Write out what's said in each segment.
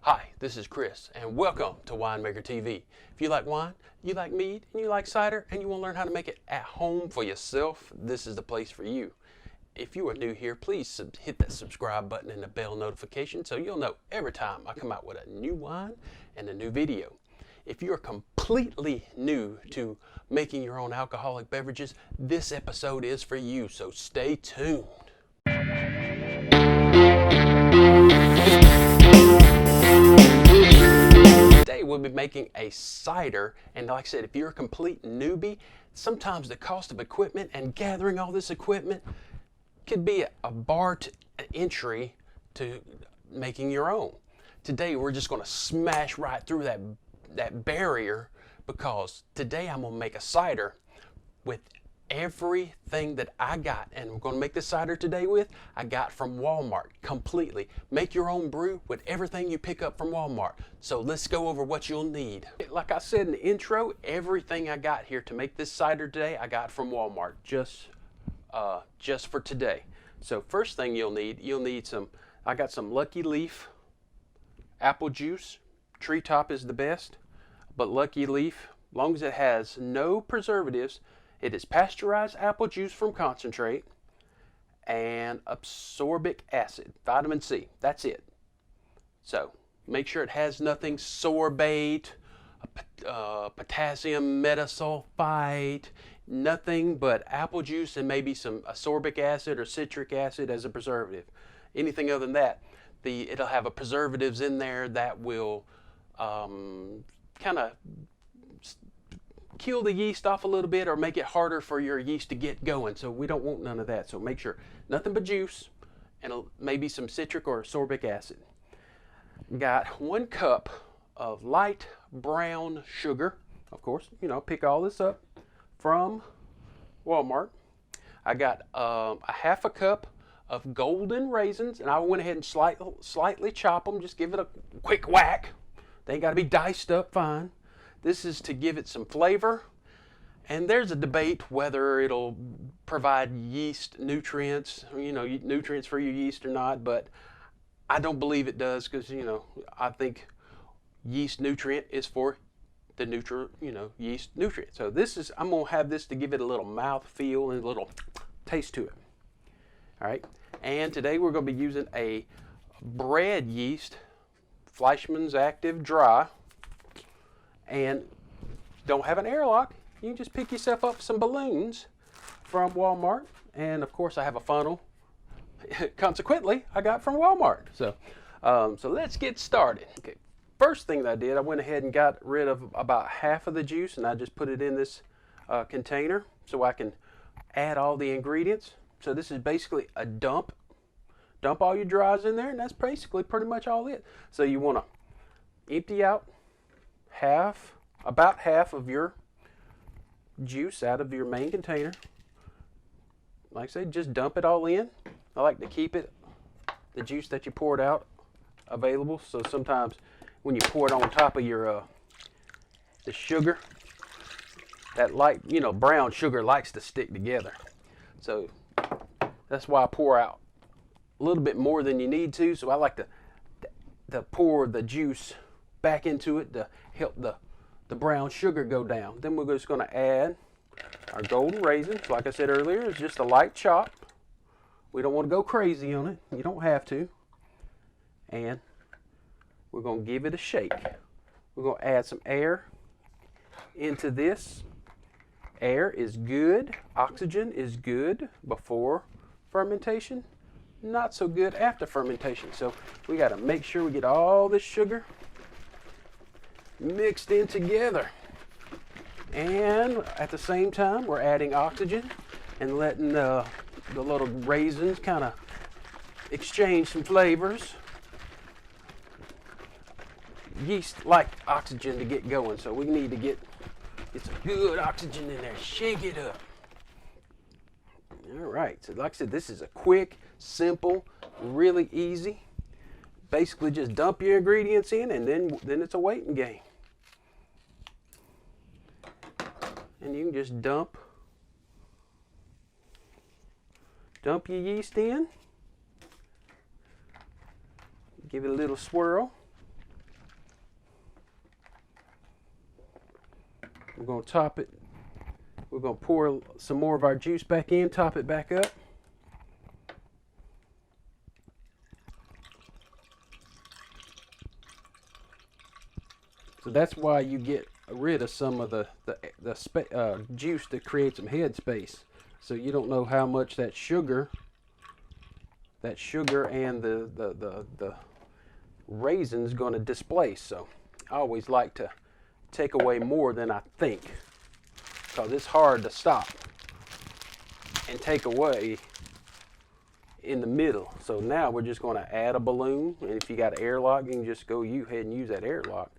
Hi, this is Chris, and welcome to Winemaker TV. If you like wine, you like mead, and you like cider, and you want to learn how to make it at home for yourself, this is the place for you. If you are new here, please hit that subscribe button and the bell notification so you'll know every time I come out with a new wine and a new video. If you are completely new to making your own alcoholic beverages, this episode is for you, so stay tuned. Today we'll be making a cider, and like I said, if you're a complete newbie, sometimes the cost of equipment and gathering all this equipment could be a bar to entry to making your own. Today we're just going to smash right through that barrier, because today I'm going to make a cider with everything that I got, and we're going to make this cider today with I got from Walmart completely. Make your own brew with everything you pick up from Walmart. So let's go over what you'll need. Like I said in the intro, everything I got here to make this cider today I got from Walmart just for today. So first thing you'll need some, I got some Lucky Leaf apple juice. Treetop is the best, but Lucky Leaf, as long as it has no preservatives. It is pasteurized apple juice from concentrate and ascorbic acid, vitamin C. That's it. So make sure it has nothing sorbate, potassium metasulfite, nothing but apple juice and maybe some ascorbic acid or citric acid as a preservative. Anything other than that, it'll have a preservatives in there that will kind of kill the yeast off a little bit or make it harder for your yeast to get going. So we don't want none of that. So make sure nothing but juice and maybe some citric or ascorbic acid. Got 1 cup of light brown sugar. Of course, pick all this up from Walmart. I got a half a cup of golden raisins, and I went ahead and slightly chop them. Just give it a quick whack. They ain't got to be diced up fine. This is to give it some flavor, and there's a debate whether it'll provide yeast nutrients, nutrients for your yeast or not, but I don't believe it does, because, I think yeast nutrient is for the yeast nutrient. So I'm going to have this to give it a little mouth feel and a little taste to it. All right, and today we're going to be using a bread yeast, Fleischmann's Active Dry. And don't have an airlock, you can just pick yourself up some balloons from Walmart. And of course I have a funnel, consequently I got from Walmart. So let's get started. Okay, first thing that I did, I went ahead and got rid of about half of the juice, and I just put it in this container so I can add all the ingredients. So this is basically a dump all your dries in there, and that's basically pretty much all it. So you want to empty out about half of your juice out of your main container. Like I said, just dump it all in. I like to keep the juice that you poured out available, so sometimes when you pour it on top of your the sugar, that light brown sugar likes to stick together. So that's why I pour out a little bit more than you need to. So I like to pour the juice back into it to help the brown sugar go down. Then we're just going to add our golden raisins. Like I said earlier, it's just a light chop. We don't want to go crazy on it. You don't have to. And we're going to give it a shake. We're going to add some air into this. Air is good. Oxygen is good before fermentation. Not so good after fermentation. So we got to make sure we get all this sugar mixed in together, and at the same time we're adding oxygen and letting the little raisins kind of exchange some flavors. Yeast like oxygen to get going, so we need to get some good oxygen in there. Shake it up. All right, so like I said, this is a quick, simple, really easy. Basically just dump your ingredients in, and then it's a waiting game. And you can just dump your yeast in. Give it a little swirl. We're going to top it. We're going to pour some more of our juice back in, top it back up. So that's why you get rid of some of the juice to create some head space. So you don't know how much that sugar and the raisins going to displace. So I always like to take away more than I think, because it's hard to stop and take away in the middle. So now we're just going to add a balloon, and if you got an airlock, you can just go ahead and use that airlock.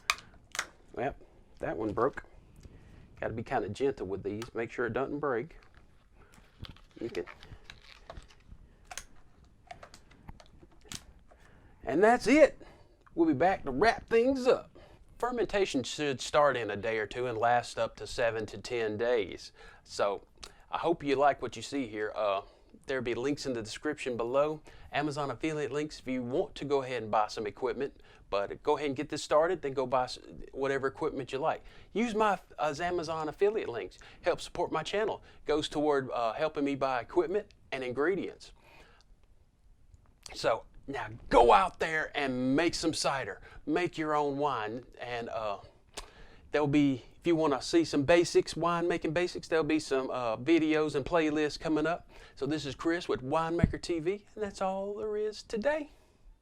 Well, that one broke. Got to be kind of gentle with these. Make sure it doesn't break. You can. And that's it. We'll be back to wrap things up. Fermentation should start in a day or two and last up to 7 to 10 days. So I hope you like what you see here. There'll be links in the description below. Amazon affiliate links if you want to go ahead and buy some equipment. But go ahead and get this started, then go buy whatever equipment you like. Use my Amazon affiliate links. Help support my channel. Goes toward helping me buy equipment and ingredients. So now go out there and make some cider. Make your own wine. And there'll be, if you want to see some basics, winemaking basics, there'll be some videos and playlists coming up. So this is Chris with Winemaker TV, and that's all there is today.